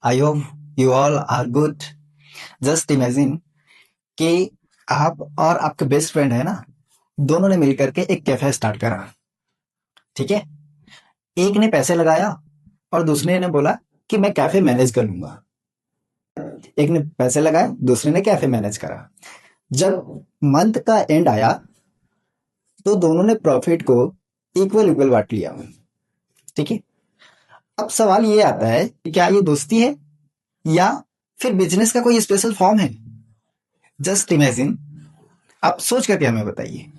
I hope you all are good. Just imagine कि आप और आपके बेस्ट फ्रेंड है ना, दोनों ने मिलकर के एक कैफे स्टार्ट करा। ठीक है, एक ने पैसे लगाया और दूसरे ने बोला कि मैं कैफे मैनेज कर लूंगा। एक ने पैसे लगाए, दूसरे ने कैफे मैनेज करा। जब मंथ का एंड आया तो दोनों ने प्रॉफिट को इक्वल इक्वल बांट लिया। ठीक है, अब सवाल ये आता है कि क्या ये दोस्ती है या फिर बिजनेस का कोई स्पेशल फॉर्म है? जस्ट इमेजिन, आप सोच करके हमें बताइए।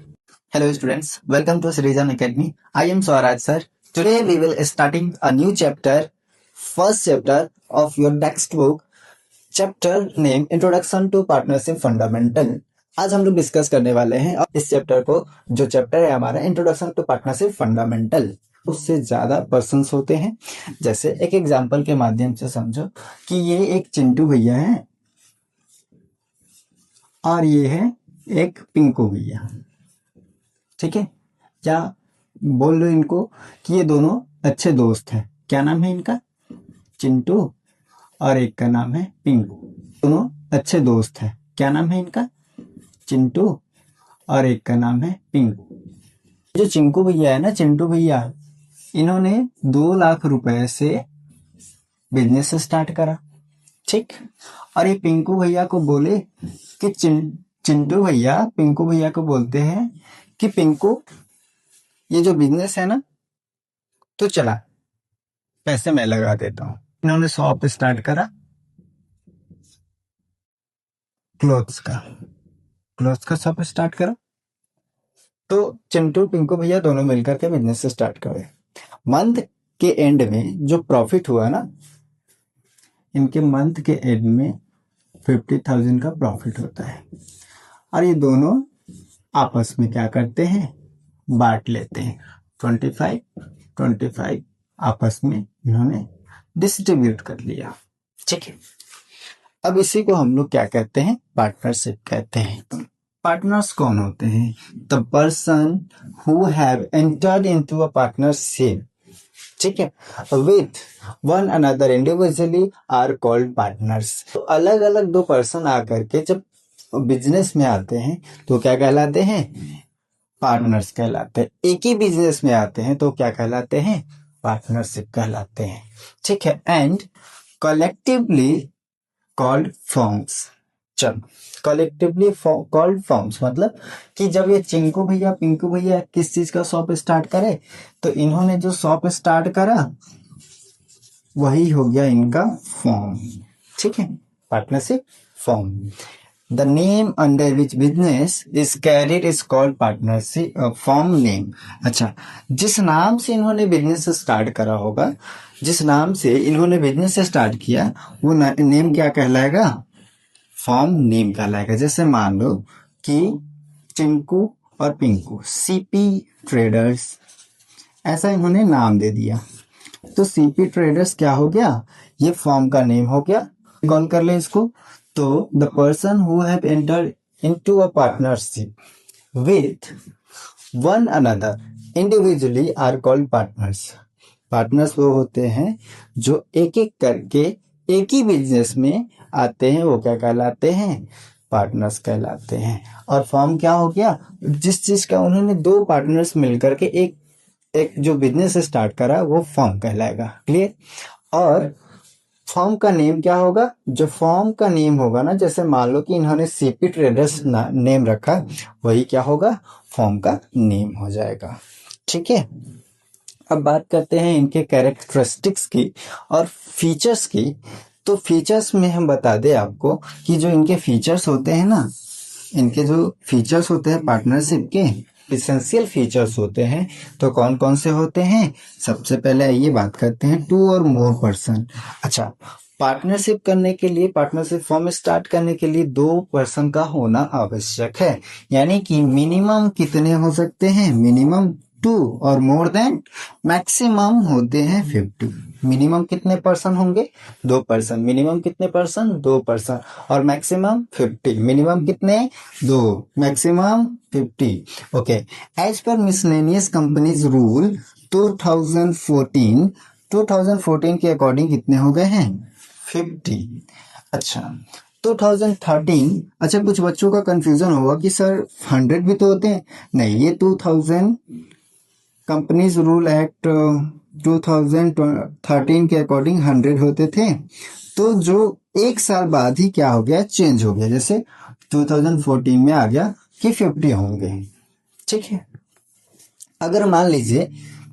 Hello students, welcome to Srijan Academy. I am Swaraj sir. Today we will starting a new chapter, first chapter of your textbook, chapter name Introduction to Partnership Fundamental. आज हम लोग discuss करने वाले हैं इस चैप्टर को, जो चैप्टर है हमारा इंट्रोडक्शन टू पार्टनरशिप फंडामेंटल। उससे ज्यादा पर्सन्स होते हैं। जैसे एक एग्जांपल के माध्यम से समझो कि ये एक चिंटू भैया है और ये है एक पिंकू भैया। ठीक है, क्या बोल रहे इनको कि ये दोनों अच्छे दोस्त हैं। क्या नाम है इनका? चिंटू, और एक का नाम है पिंकू। दोनों अच्छे दोस्त हैं। क्या नाम है इनका? चिंटू, और एक का नाम है पिंकू। जो चिंकू भैया है ना, चिंटू भैया, इन्होंने 2 लाख रुपए से बिजनेस स्टार्ट करा। ठीक, और ये पिंकू भैया को बोले कि चिंटू भैया पिंकू भैया को बोलते हैं कि पिंकू, ये जो बिजनेस है ना, तो चला, पैसे मैं लगा देता हूं। इन्होंने शॉप स्टार्ट करा क्लोथ्स का शॉप स्टार्ट करा। तो चिंटू पिंकू भैया दोनों मिलकर के बिजनेस स्टार्ट करे। मंथ के एंड में जो प्रॉफिट हुआ ना, इनके मंथ के एंड में 50,000 का प्रॉफिट होता है। और ये दोनों आपस में क्या करते हैं? बांट लेते हैं। 25 आपस में इन्होंने डिस्ट्रीब्यूट कर लिया। ठीक है, अब इसी को हम लोग क्या कहते हैं? पार्टनरशिप कहते हैं। पार्टनर्स कौन होते हैं? The person who have entered into a partnership, ठीक है, with one another individually are called partners. तो अलग अलग दो पर्सन आकर के जब बिजनेस में आते हैं तो क्या कहलाते हैं? पार्टनर्स कहलाते हैं। एक ही बिजनेस में आते हैं तो क्या कहलाते हैं? पार्टनरशिप कहलाते हैं। ठीक है, एंड कलेक्टिवली कॉल्ड फर्म्स। चल, कलेक्टिवली कॉल्ड फर्म्स मतलब कि जब ये चिंकू भैया पिंकू भैया किस चीज का शॉप स्टार्ट करे, तो इन्होंने जो शॉप स्टार्ट करा वही हो गया इनका फॉर्म। ठीक है, partnership form. The name under which business is carried is called partnership form name. अच्छा, जिस नाम से इन्होंने बिजनेस स्टार्ट करा होगा, जिस नाम से इन्होंने बिजनेस स्टार्ट किया, वो नेम क्या कहलाएगा? फॉर्म नेम कहलाएगा। जैसे मान लो कि चिंकू और पिंकू, सीपी ट्रेडर्स, ऐसा इन्होंने नाम दे दिया, तो सीपी ट्रेडर्स क्या हो गया? ये फॉर्म का नेम हो गया। कॉल कर ले इसको। तो the person who have entered into a partnership with one another individually are called partners. Partners वो होते हैं जो एक एक करके एक ही बिजनेस में आते हैं, वो क्या कहलाते हैं? पार्टनर्स कहलाते हैं। और फॉर्म क्या हो गया? जिस चीज का उन्होंने दो पार्टनर्स मिलकर के एक एक जो बिजनेस स्टार्ट करा, वो फॉर्म कहलाएगा। क्लियर? और फॉर्म का नेम क्या होगा? जो फॉर्म का नेम होगा ना, जैसे मान लो कि इन्होंने सीपी ट्रेडर्स नेम रखा, वही क्या होगा? फॉर्म का नेम हो जाएगा। ठीक है, अब बात करते हैं इनके कैरेक्टरिस्टिक्स की और फीचर्स की। तो फीचर्स में हम बता दें आपको कि जो इनके फीचर्स होते हैं ना, इनके जो फीचर्स होते हैं पार्टनरशिप के, इसेंशियल फीचर्स होते हैं, तो कौन कौन से होते हैं? सबसे पहले आइए बात करते हैं टू और मोर पर्सन। अच्छा, पार्टनरशिप करने के लिए, पार्टनरशिप फॉर्म स्टार्ट करने के लिए 2 पर्सन का होना आवश्यक है। यानी कि मिनिमम कितने हो सकते हैं? मिनिमम 2 और मोर देन मैक्सिमम होते हैं 50। मिनिमम कितने पर्सन होंगे? 2 पर्सन। मिनिमम कितने पर्सन? 2 पर्सन। और मैक्सिमम 50। मिनिमम कितने? 2, maximum 50। Okay, as per miscellaneous companies rule 2014 के अकॉर्डिंग कितने हो गए हैं? 50। अच्छा 2013। अच्छा कुछ बच्चों का कंफ्यूजन होगा कि सर 100 भी तो होते हैं। नहीं, ये 2000 कंपनीज रूल एक्ट 2013 के अकॉर्डिंग 100 होते थे। तो जो एक साल बाद ही क्या हो गया, चेंज हो गया। जैसे 2014 में आ गया कि 50 होंगे। ठीक है। अगर मान लीजिए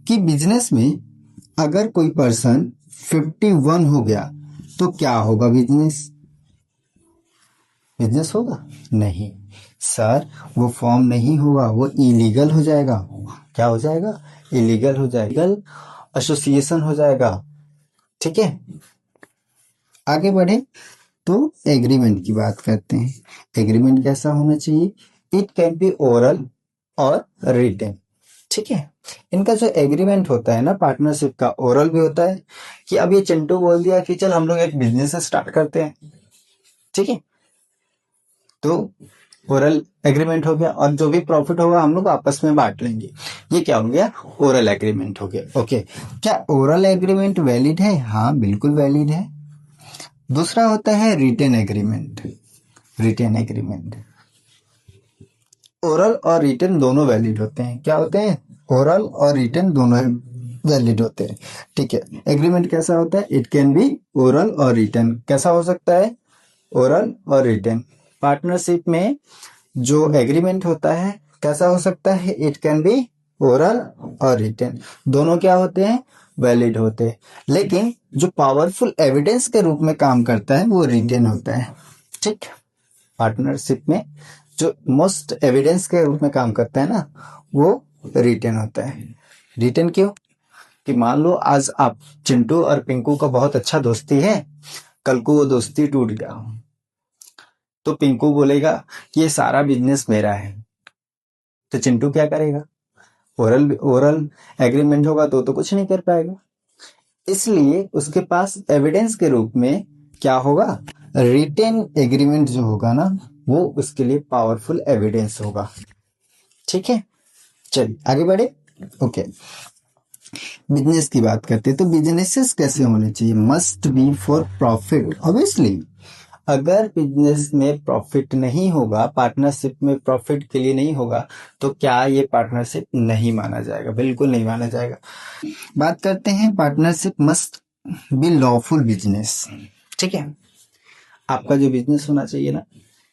कि बिजनेस में अगर कोई पर्सन 51 हो गया तो क्या होगा, बिजनेस बिजनेस होगा? नहीं सर, वो फॉर्म नहीं होगा, वो इलीगल हो जाएगा। क्या हो जाएगा? इलीगल हो जाएगा, इलीगल एसोसिएशन हो जाएगा। ठीक है, आगे बढ़े तो एग्रीमेंट की बात करते हैं। एग्रीमेंट कैसा होना चाहिए? इट कैन बी ओरल और रिटन। ठीक है, इनका जो एग्रीमेंट होता है ना पार्टनरशिप का, ओरल भी होता है कि अब ये चिंटू बोल दिया कि चल हम लोग एक बिजनेस स्टार्ट करते हैं। ठीक है, तो ओरल एग्रीमेंट हो गया और जो भी प्रॉफिट होगा हम लोग आपस में बांट लेंगे। ये क्या हो गया? ओरल एग्रीमेंट हो गया। ओके, क्या ओरल एग्रीमेंट वैलिड है? हाँ बिल्कुल वैलिड है। दूसरा होता है written agreement. Written agreement, oral और रिटन दोनों वैलिड होते हैं। क्या होते हैं? ओरल और रिटन दोनों वैलिड होते हैं। ठीक है, एग्रीमेंट कैसा होता है? इट कैन बी ओरल और रिटन। कैसा हो सकता है? ओरल और रिटन। पार्टनरशिप में जो एग्रीमेंट होता है कैसा हो सकता है? इट कैन बी ओरल और रिटन। दोनों क्या होते हैं? वैलिड होते हैं। लेकिन जो पावरफुल एविडेंस के रूप में काम करता है वो रिटन होता है। ठीक, पार्टनरशिप में जो मोस्ट एविडेंस के रूप में काम करता है ना, वो रिटन होता है। रिटन क्यों? कि मान लो आज आप चिंटू और पिंकू का बहुत अच्छा दोस्ती है, कल को वो दोस्ती टूट गया तो पिंकू बोलेगा कि ये सारा बिजनेस मेरा है, तो चिंटू क्या करेगा? ओरल ओरल एग्रीमेंट होगा तो कुछ नहीं कर पाएगा। इसलिए उसके पास एविडेंस के रूप में क्या होगा? रिटेन एग्रीमेंट जो होगा ना, वो उसके लिए पावरफुल एविडेंस होगा। ठीक है, चलिए आगे बढ़े। ओके, बिजनेस की बात करते हैं तो बिजनेसेस कैसे होने चाहिए? Must be for profit. Obviously अगर बिजनेस में प्रॉफिट नहीं होगा, पार्टनरशिप में प्रॉफिट के लिए नहीं होगा, तो क्या ये पार्टनरशिप नहीं माना जाएगा? बिल्कुल नहीं माना जाएगा। बात करते हैं partnership must be lawful business. ठीक है, आपका जो बिजनेस होना चाहिए ना,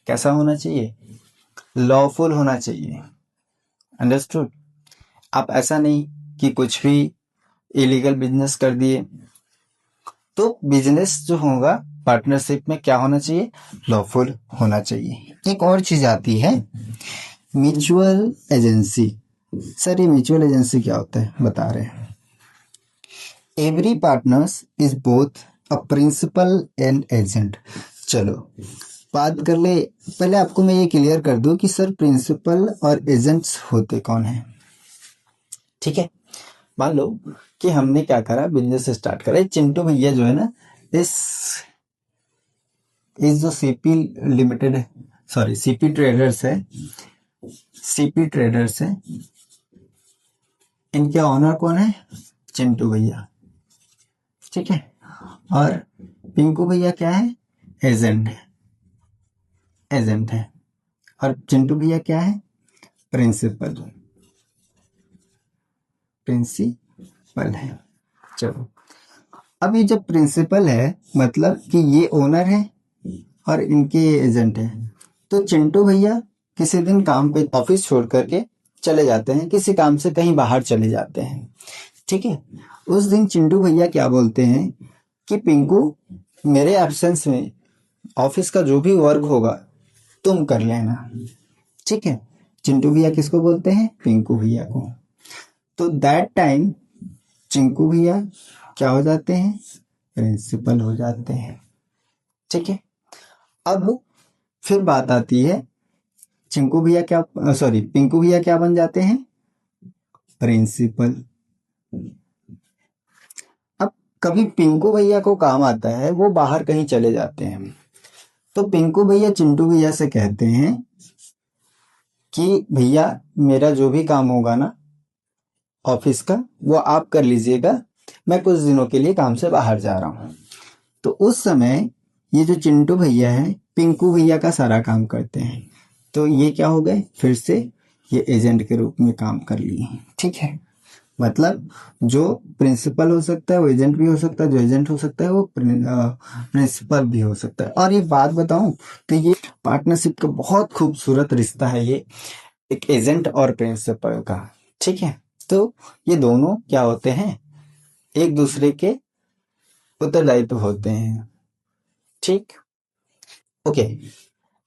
कैसा होना चाहिए? लॉफुल होना चाहिए। अंडरस्टूड? आप ऐसा नहीं कि कुछ भी इलीगल बिजनेस कर दिए। तो बिजनेस जो होगा पार्टनरशिप में क्या होना चाहिए? लॉफुल होना चाहिए। एक और चीज आती है म्यूचुअल एजेंसी। सर ये म्यूचुअल एजेंसी क्या होता है बता रहे हैं। Every partners is both a principal and agent. चलो बात कर ले, पहले आपको मैं ये क्लियर कर दूं कि सर प्रिंसिपल और एजेंट्स होते कौन है। ठीक है, मान लो कि हमने क्या करा, बिजनेस स्टार्ट करा। चिंटू भैया जो है ना, इस जो सीपी लिमिटेड है, सॉरी सीपी ट्रेडर्स है, सीपी ट्रेडर्स है, इनके ऑनर कौन है? चिंटू भैया। ठीक है, और पिंकू भैया क्या है? एजेंट है, एजेंट है। और चिंटू भैया क्या है? प्रिंसिपल, प्रिंसिपल है। चलो, अब ये जब प्रिंसिपल है मतलब कि ये ओनर है और इनके एजेंट है। तो चिंटू भैया किसी दिन काम पे ऑफिस छोड़ करके चले जाते हैं, किसी काम से कहीं बाहर चले जाते हैं। ठीक है, उस दिन चिंटू भैया क्या बोलते हैं कि पिंकू मेरे एब्सेंस में ऑफिस का जो भी वर्क होगा तुम कर लेना। ठीक है, चिंटू भैया किसको बोलते हैं? पिंकू भैया को। तो दैट टाइम चिंकू भैया क्या हो जाते हैं? प्रिंसिपल हो जाते हैं। ठीक है, अब फिर बात आती है चिंकू भैया क्या, सॉरी पिंकू भैया क्या बन जाते हैं? प्रिंसिपल। अब कभी पिंकू भैया को काम आता है, वो बाहर कहीं चले जाते हैं, तो पिंकू भैया चिंटू भैया से कहते हैं कि भैया मेरा जो भी काम होगा ना ऑफिस का, वो आप कर लीजिएगा, मैं कुछ दिनों के लिए काम से बाहर जा रहा हूँ। तो उस समय ये जो चिंटू भैया है पिंकू भैया का सारा काम करते हैं, तो ये क्या हो गए, फिर से ये एजेंट के रूप में काम कर लिए। ठीक है, मतलब जो प्रिंसिपल हो सकता है वो एजेंट भी हो सकता है, जो एजेंट हो सकता है वो प्रिंसिपल भी हो सकता है। और ये बात बताऊं तो ये पार्टनरशिप का बहुत खूबसूरत रिश्ता है, ये एक एजेंट और प्रिंसिपल का। ठीक है, तो ये दोनों क्या होते हैं, एक दूसरे के उत्तरदायित्व होते हैं। ठीक, ओके।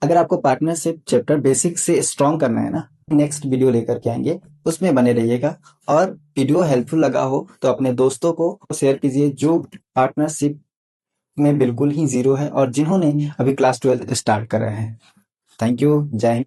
अगर आपको पार्टनरशिप चैप्टर बेसिक से स्ट्रॉन्ग करना है ना, नेक्स्ट वीडियो लेकर के आएंगे, उसमें बने रहिएगा। और वीडियो हेल्पफुल लगा हो तो अपने दोस्तों को शेयर कीजिए जो पार्टनरशिप में बिल्कुल ही जीरो है और जिन्होंने अभी क्लास 12 स्टार्ट करा है। थैंक यू, जय हिंद।